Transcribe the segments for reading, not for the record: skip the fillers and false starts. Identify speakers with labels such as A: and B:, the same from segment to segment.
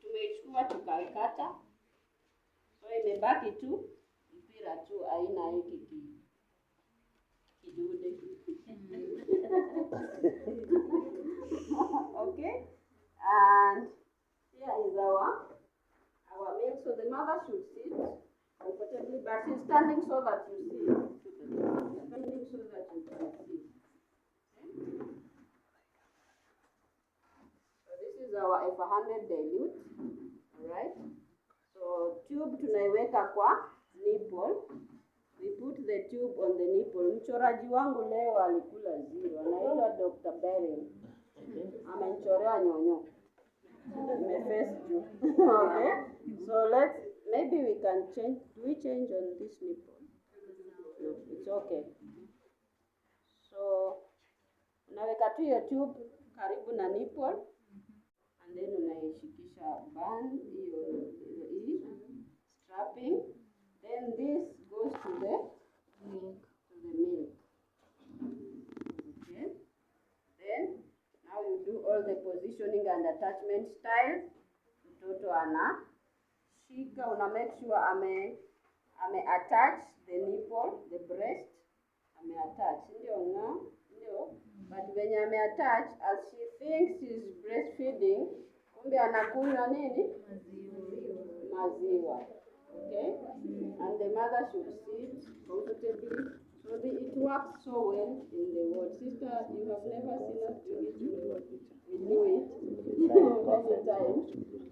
A: Tumeichukua tukaikata, so imebaki tu mpira tu, haina hiki kidude. Okay, and here is our milk. So the mother should sit comfortably, but she's standing so that you see. Standing so that you can see. Okay? So this is our F100 dilute. Alright. So tube tunaiweka kwa nipple. We put the tube on the nipple. Mchoraji wangu leo alikula 0. Anaitwa Dr. Beryl. Amenichorea nyonyo. Imeface juu. Okay. So maybe we can change. Do we change on this nipple? No, it's okay. So unaweka tu hiyo tube karibu na nipple, and then unaishikisha band hiyo strapping. Then this goes to the milk. Okay. Then now you do all the positioning and attachment style. Mtoto anashika, una make sure ame attach the nipple, the breast, ame attach. Ndio. But when ame attach, as she thinks she's breastfeeding, kumbe anakunywa nini? Maziwa. Okay? And the mother should sit comfortably. So it works so well in the ward. Sister, you have never seen us do it. We do it every time.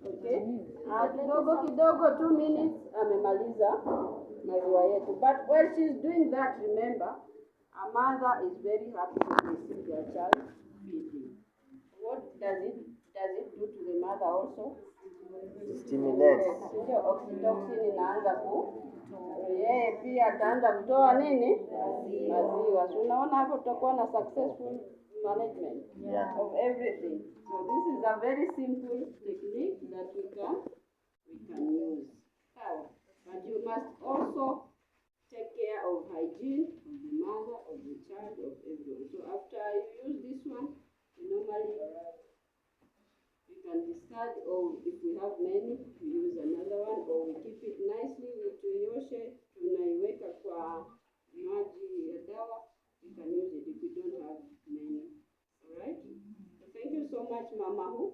A: Okay? Kidogo 2 minutes, amemaliza maziwa yetu. But while she's doing that, remember, a mother is very happy to receive their child feeding. What does it do to the mother also?
B: Stimulates.
A: Ndio oxytocin inaanza yeye pia ataanza kutoa nini? Maziwa. So unaona hapo tutakuwa na successful management of everything. So this is a very simple technique that we can use. But you must also take care of hygiene of the mother, of the child, of everyone. So after you use this one, normally we can discard, or if we have many, we use another one, or we keep it nicely. Tuioshe, tunaiweka kwa maji ya dawa. We can use it if we don't have many. Alright? So thank you so much, Mama Who.